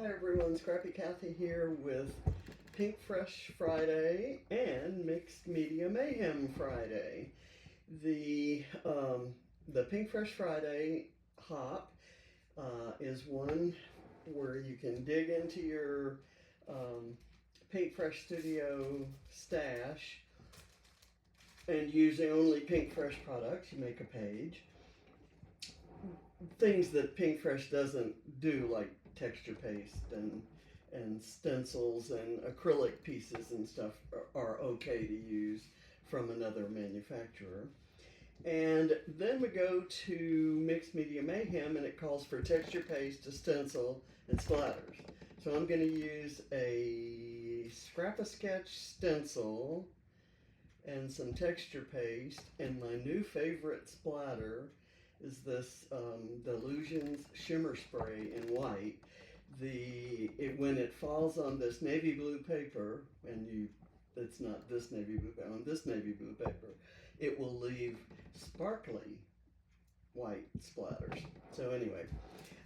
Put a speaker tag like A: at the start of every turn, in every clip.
A: Hi everyone, Scrappy Kathy here with Pinkfresh Friday and Mixed Media Mayhem Friday. The Pinkfresh Friday hop is one where you can dig into your Pinkfresh Studio stash and using only Pinkfresh products, you make a page. Things that Pinkfresh doesn't do, like texture paste and stencils and acrylic pieces and stuff, are okay to use from another manufacturer. And then we go to Mixed Media Mayhem, and it calls for texture paste, a stencil, and splatters. So I'm going to use a Scrap-A-Sketch stencil and some texture paste, and my new favorite splatter is this Delusions Shimmer Spray in white. When it falls on this navy blue paper, and it's not this navy blue paper, on this navy blue paper, it will leave sparkly white splatters. So anyway,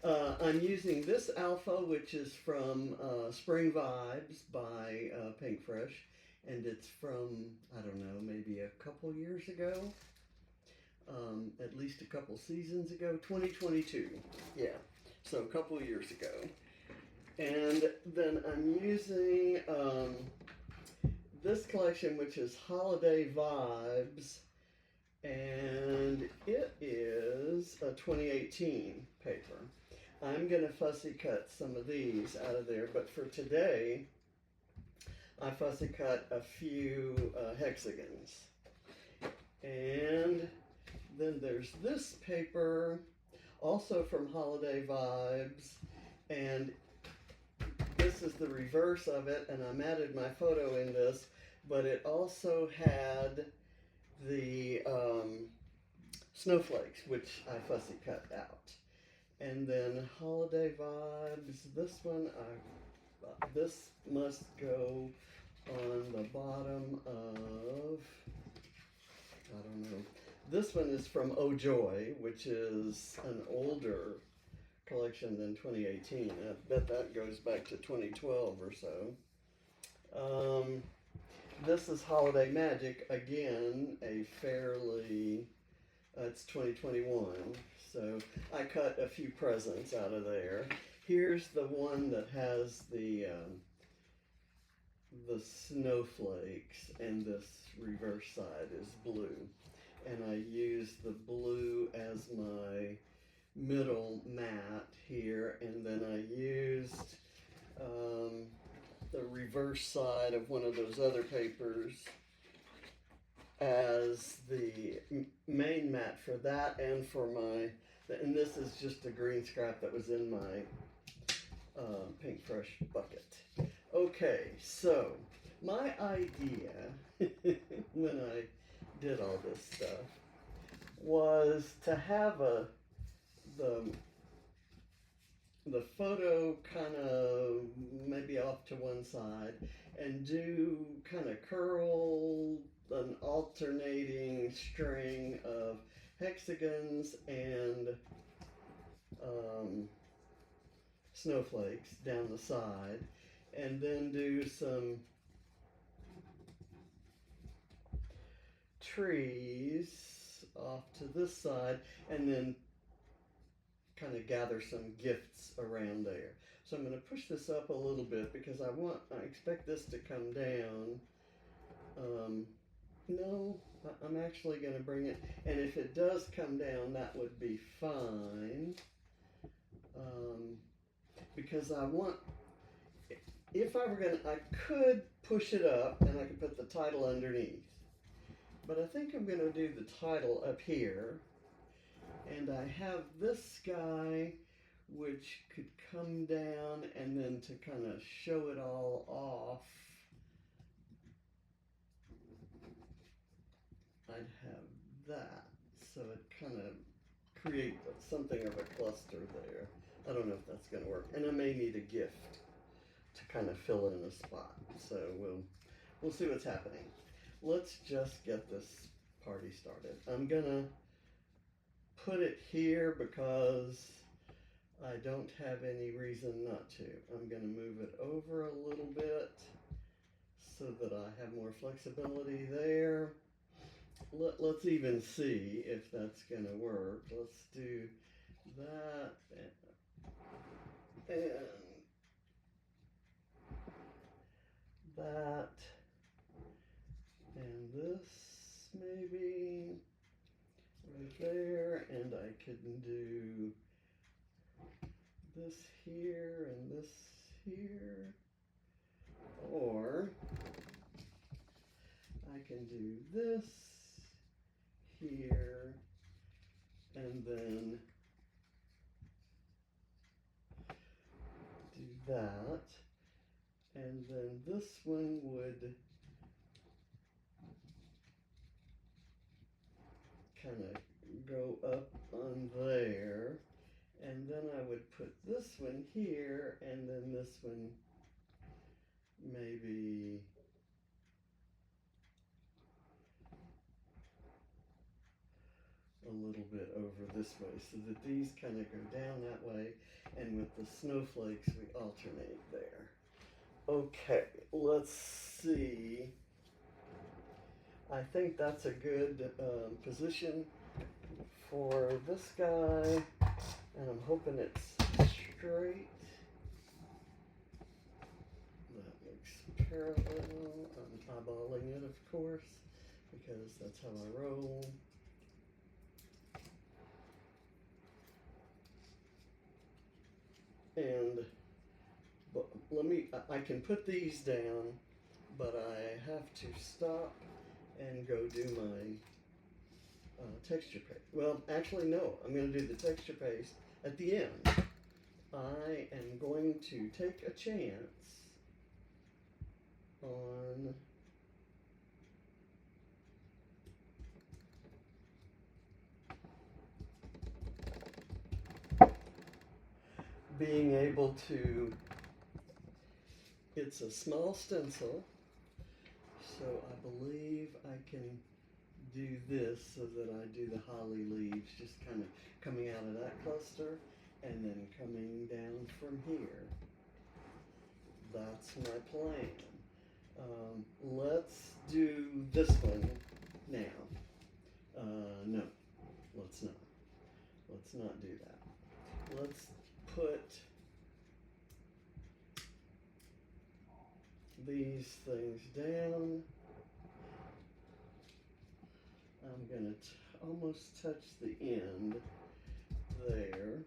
A: I'm using this alpha, which is from Spring Vibes by Pinkfresh, and it's from, I don't know, maybe a couple years ago. At least a couple seasons ago, 2022, yeah, so a couple years ago. And then I'm using this collection, which is Holiday Vibes, and it is a 2018 paper. I'm going to fussy cut some of these out of there, but for today, I fussy cut a few hexagons. And then there's this paper, also from Holiday Vibes, and this is the reverse of it, and I added my photo in this, but it also had the snowflakes, which I fussy cut out. And then Holiday Vibes, this one, this must go on the bottom of, I don't know. This one is from Oh Joy, which is an older collection than 2018. I bet that goes back to 2012 or so. This is Holiday Magic, again, a fairly, it's 2021, so I cut a few presents out of there. Here's the one that has the snowflakes, and this reverse side is blue. And I used the blue as my middle mat here, and then I used the reverse side of one of those other papers as the main mat for that, and for my, and this is just a green scrap that was in my Pinkfresh bucket. Okay, so my idea when I did all this stuff was to have the photo kind of maybe off to one side and do kind of curl an alternating string of hexagons and snowflakes down the side, and then do some trees off to this side, and then kind of gather some gifts around there. So I'm going to push this up a little bit because I expect this to come down. No, I'm actually going to bring it, and if it does come down, that would be fine. Because I want, if I were going to, I could push it up and I could put the title underneath. But I think I'm going to do the title up here. And I have this guy, which could come down, and then to kind of show it all off, I'd have that. So it kind of creates something of a cluster there. I don't know if that's going to work. And I may need a gift to kind of fill in a spot. So we'll see what's happening. Let's just get this party started. I'm gonna put it here because I don't have any reason not to. I'm going to move it over a little bit so that I have more flexibility there. Let's even see if that's going to work. Let's do that and that and this maybe right there, and I can do this here and this here, or I can do this here and then do that, and then this one would kind of go up on there, and then I would put this one here, and then this one maybe a little bit over this way, so that these kind of go down that way, and with the snowflakes we alternate there. Okay, let's see. I think that's a good position for this guy, and I'm hoping it's straight. That looks parallel. I'm eyeballing it, of course, because that's how I roll. And I can put these down, but I have to stop and go do my texture paste. Well, actually, no, I'm going to do the texture paste at the end. I am going to take a chance on being able to, it's a small stencil, so I believe I can do this so that I do the holly leaves just kind of coming out of that cluster and then coming down from here. That's my plan. Let's do this one now. No, let's not. Let's not do that. Let's put these things down. I'm going to almost touch the end there.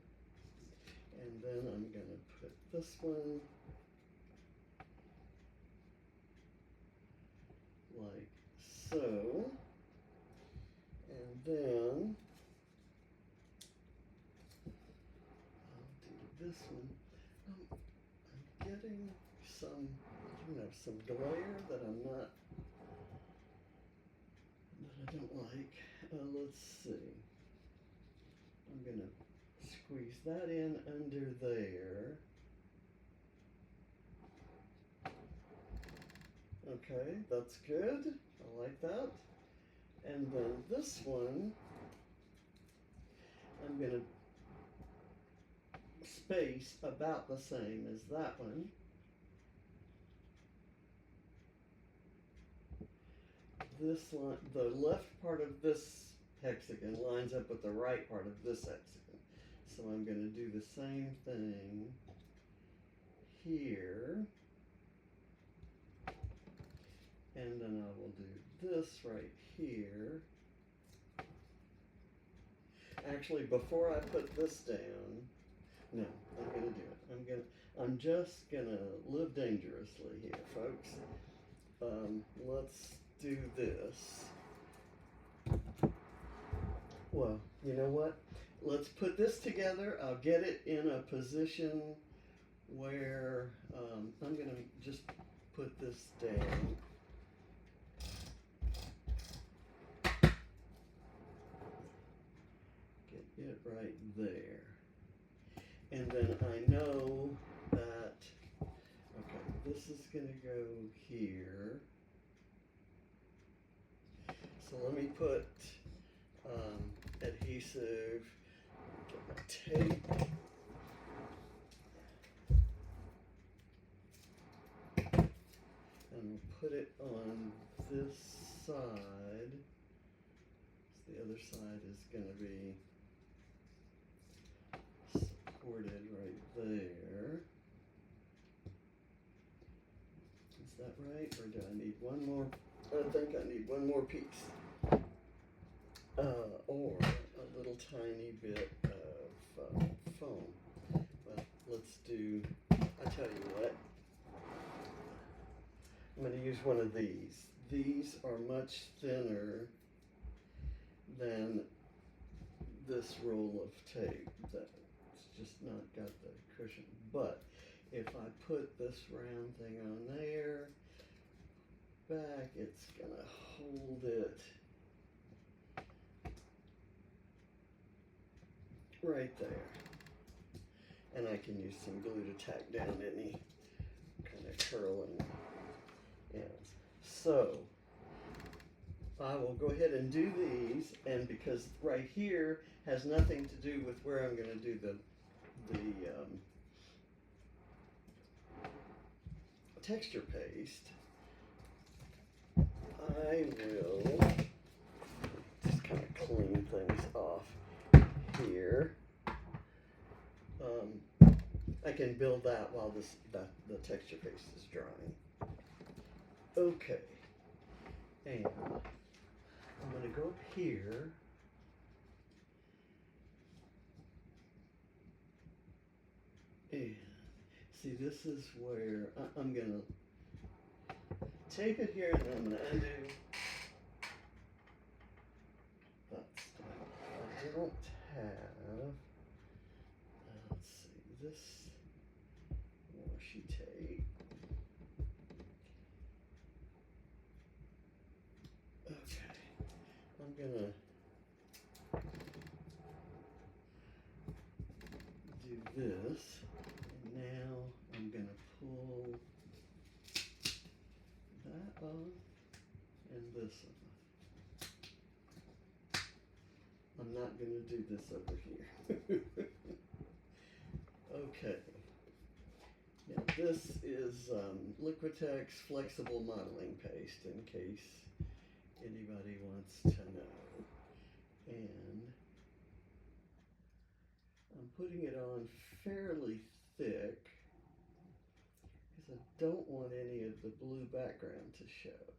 A: And then I'm going to put this one like so. And then I'll do this one. I'm getting some, some glare that I don't like. Let's see. I'm going to squeeze that in under there. Okay, that's good. I like that. And then this one, I'm going to space about the same as that one. This line, the left part of this hexagon lines up with the right part of this hexagon. So I'm going to do the same thing here. And then I will do this right here. Actually, before I put this down, no, I'm going to do it. I'm just going to live dangerously here, folks. Let's do this. Well, you know what? Let's put this together. I'll get it in a position where I'm going to just put this down. Get it right there. And then I know that, okay, this is going to go here. So let me put adhesive, get my tape, put it on this side. So the other side is going to be supported right there. Is that right? Or do I need one more? I think I need one more piece. Or a little tiny bit of foam. Well, let's do, I tell you what, I'm going to use one of these. These are much thinner than this roll of tape. That's just not got the cushion. But if I put this round thing on there, back, it's going to hold it right there. And I can use some glue to tack down any kind of curling ends. So I will go ahead and do these, and because right here has nothing to do with where I'm going to do the texture paste, I will just kind of clean things off here. I can build that while the texture paste is drying. Okay, and I'm going to go up here. And see, this is where I'm going to tape it here, and then I'm going to undo that stuff. I don't have, let's see, this washi tape. Okay, I'm going to do this. Now I'm going to pull that off and this off. I'm not going to do this over here. Okay. Now this is Liquitex Flexible Modeling Paste, in case anybody wants to know. And I'm putting it on fairly thick because I don't want any of the blue background to show.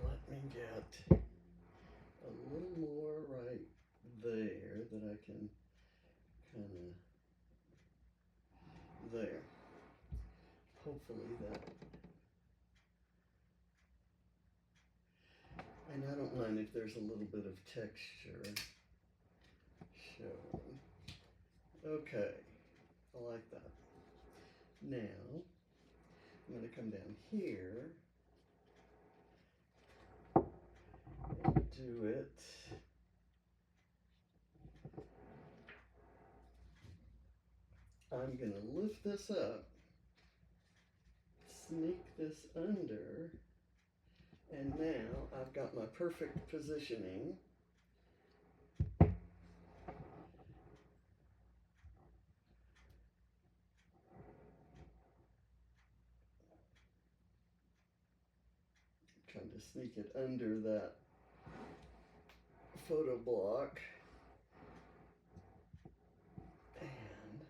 A: Let me get a little more right there that I can kind of there. Hopefully that. And I don't mind if there's a little bit of texture showing. Okay, I like that. Now, I'm going to come down here and do it. I'm going to lift this up, sneak this under, and now I've got my perfect positioning. Trying to sneak it under that photo block. And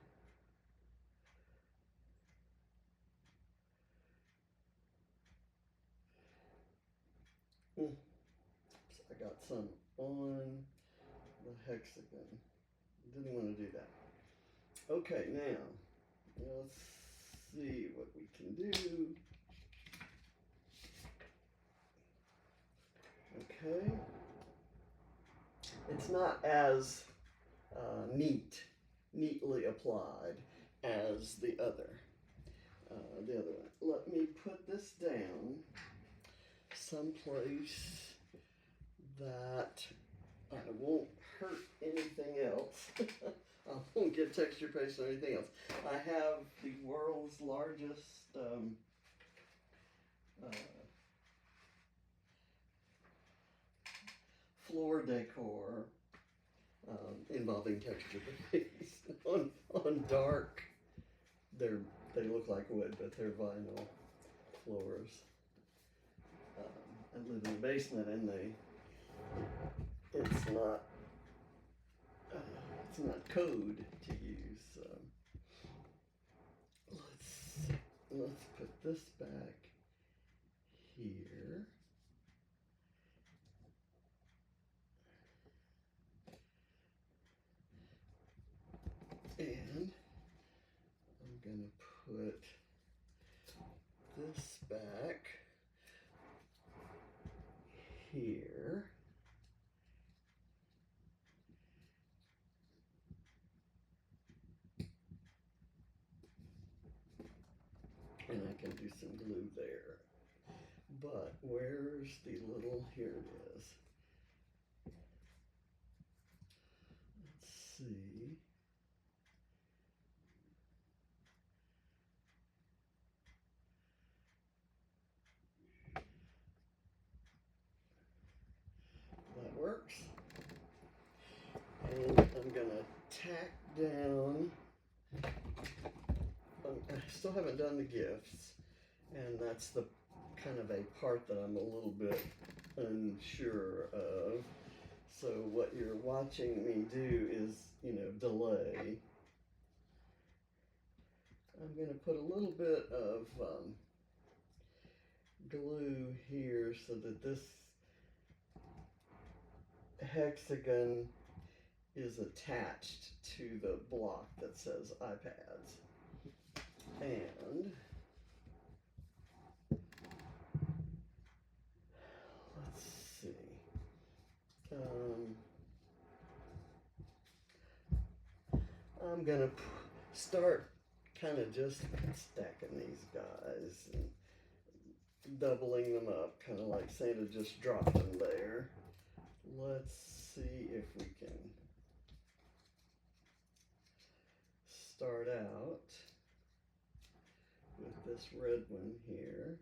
A: I got some on the hexagon. Didn't want to do that. Okay, now let's see what we can do. Okay. It's not as neatly applied as the other one. Let me put this down someplace that I won't hurt anything else. I won't get texture paste or anything else. I have the world's largest floor decor involving texture base. on dark, they look like wood, but they're vinyl floors. I live in the basement, and it's not code to use. Let's put this back here. And I'm going to put this back here. And I can do some glue there. But where's the little, here it is. Let's see. That works. And I'm gonna tack down, I still haven't done the gifts, and that's the kind of a part that I'm a little bit unsure of. So what you're watching me do is, delay. I'm going to put a little bit of glue here so that this hexagon is attached to the block that says iPads. And let's see. I'm going to start kind of just stacking these guys and doubling them up, kind of like Santa just dropped them there. Let's see if we can start out with this red one here.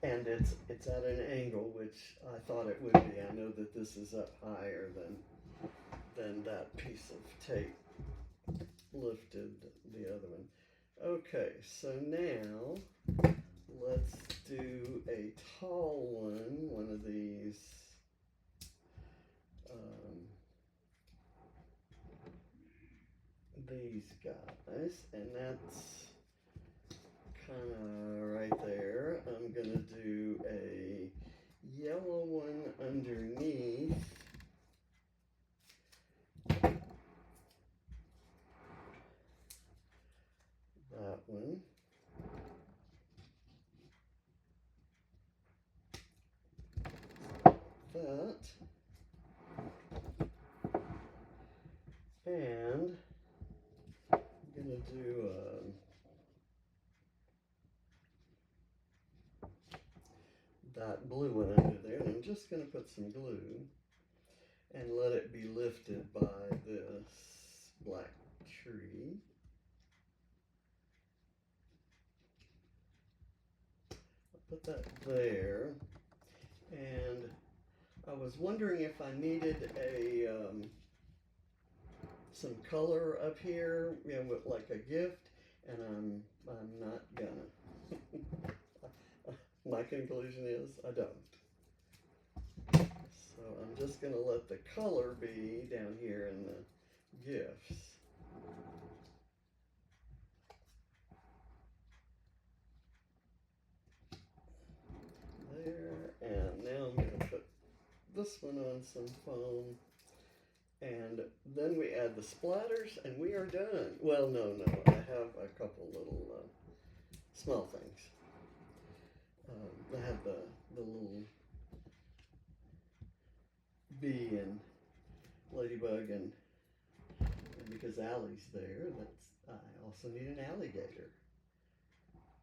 A: And it's at an angle, which I thought it would be. I know that this is up higher than that piece of tape lifted the other one. Okay, so now let's do a tall one of these guys, and that's kind of right there. I'm gonna do a yellow one underneath. That one. That. And I'm gonna do that blue one under there, and I'm just gonna put some glue and let it be lifted by this black tree. I'll put that there, and I was wondering if I needed a some color up here, with like a gift, and I'm not gonna. My conclusion is I don't. So I'm just gonna let the color be down here in the gifts. There, and now I'm gonna put this one on some foam. And then we add the splatters, and we are done. Well, no, I have a couple little small things. I have the little bee and ladybug, and because Allie's there, I also need an alligator.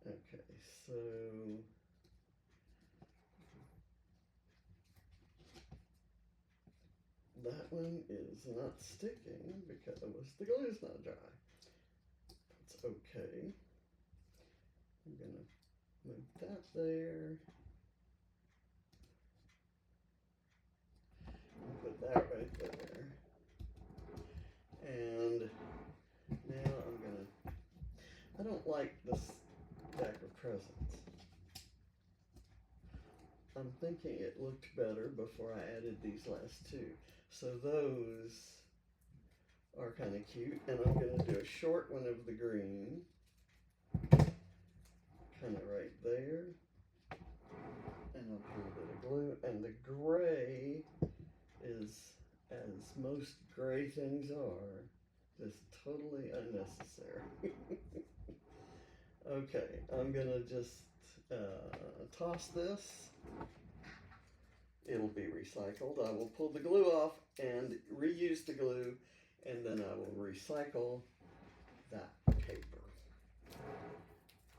A: Okay, so that one is not sticking because the glue's not dry. That's okay. I'm gonna move that there. I'm thinking it looked better before I added these last two. So those are kind of cute, and I'm going to do a short one of the green, kind of right there, and I'll put a bit of glue, and the gray is, as most gray things are, just totally unnecessary. Okay, I'm going to just toss this. It'll be recycled. I will pull the glue off and reuse the glue, and then I will recycle that paper.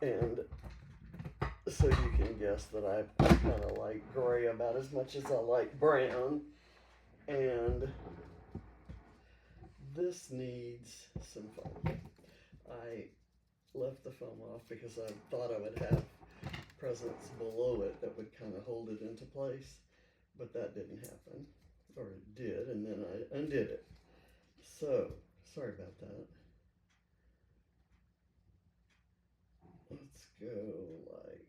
A: And so you can guess that I kind of like gray about as much as I like brown. And this needs some foam. I left the foam off because I thought I would have presents below it that would kind of hold it into place, but that didn't happen, or it did, and then I undid it. So, sorry about that. Let's go like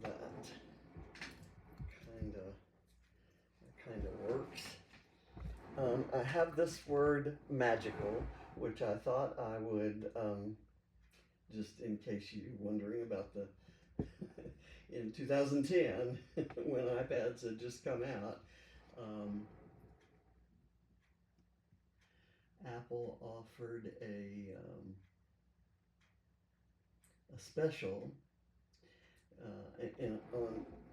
A: that. Kind of works. I have this word magical, which I thought I would, just in case you're wondering about the, in 2010, when iPads had just come out, Apple offered a special, and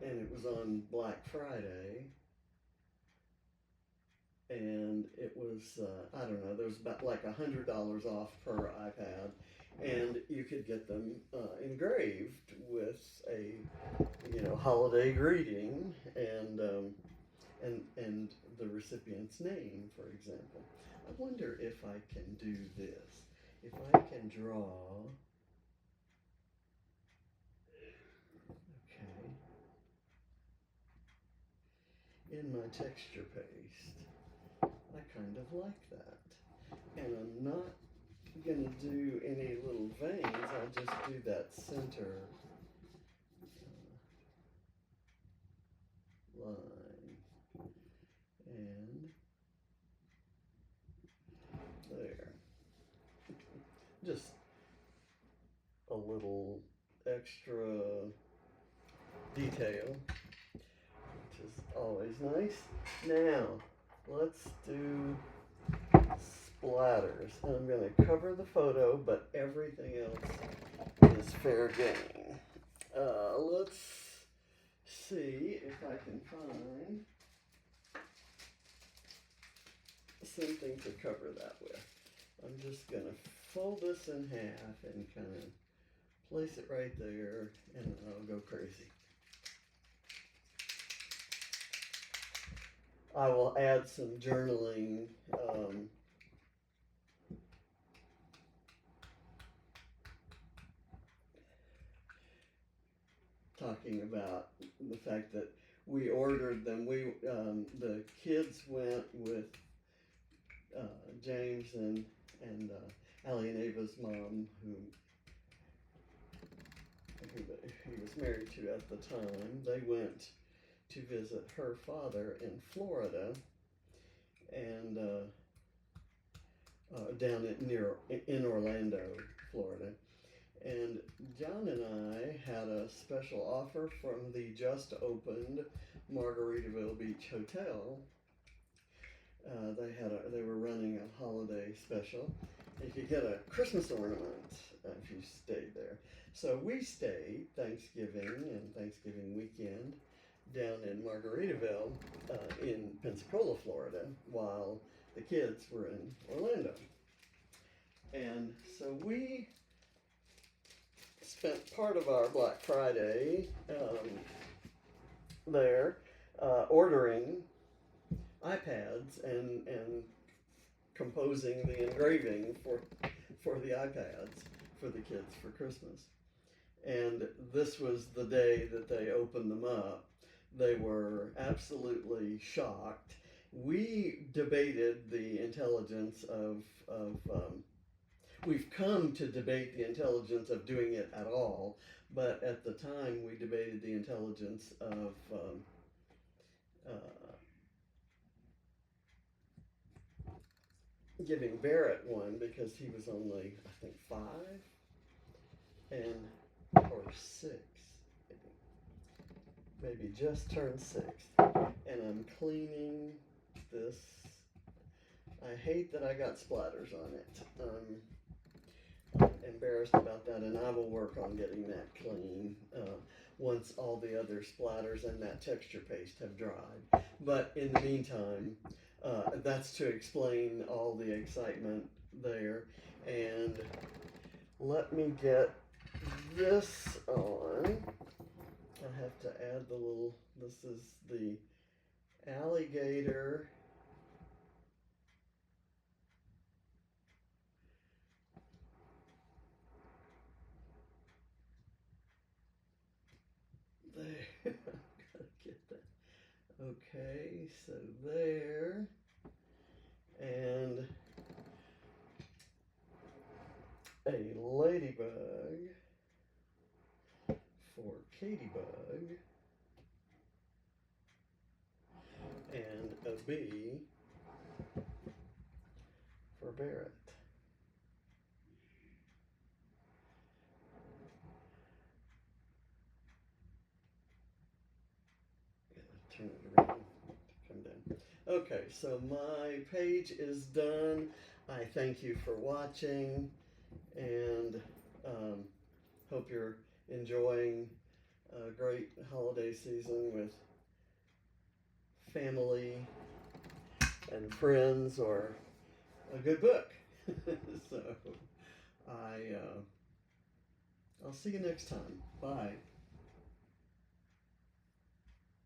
A: it was on Black Friday, and it was, I don't know, there was about like $100 off per iPad, and you could get them engraved with a, holiday greeting and the recipient's name, for example. I wonder if I can do this. If I can draw, okay, in my texture paste. I kind of like that. And I'm not going to do any little veins. I'll just do that center line. And there. Just a little extra detail, which is always nice. Now, let's do splatters. And I'm going to cover the photo, but everything else is fair game. Let's see if I can find something to cover that with. I'm just going to fold this in half and kind of place it right there, and then I'll go crazy. I will add some journaling talking about the fact that we ordered them. The kids went with James and Allie and Ava's mom, who he was married to at the time. They went to visit her father in Florida, and down in Orlando, Florida. And John and I had a special offer from the just opened Margaritaville Beach Hotel. They were running a holiday special. You could get a Christmas ornament if you stayed there. So we stayed Thanksgiving and Thanksgiving weekend down in Margaritaville in Pensacola, Florida, while the kids were in Orlando. And so we spent part of our Black Friday there ordering iPads and composing the engraving for the iPads for the kids for Christmas. And this was the day that they opened them up. They were absolutely shocked. We debated the intelligence of we've come to debate the intelligence of doing it at all, But at the time, we debated the intelligence of giving Barrett one because he was only, I think, 5 or 6, maybe just turned 6. And I'm cleaning this. I hate that I got splatters on it. I'm embarrassed about that, and I will work on getting that clean once all the other splatters and that texture paste have dried. But in the meantime, that's to explain all the excitement there. And let me get this on. I have to add the little, this is the alligator. There, gotta get that. Okay, so there, and a ladybug for Katybug, and a bee for Barrett. Turn it around, come down. Okay, so my page is done. I thank you for watching, and hope you're enjoying a great holiday season with family and friends, or a good book. So I'll see you next time. Bye.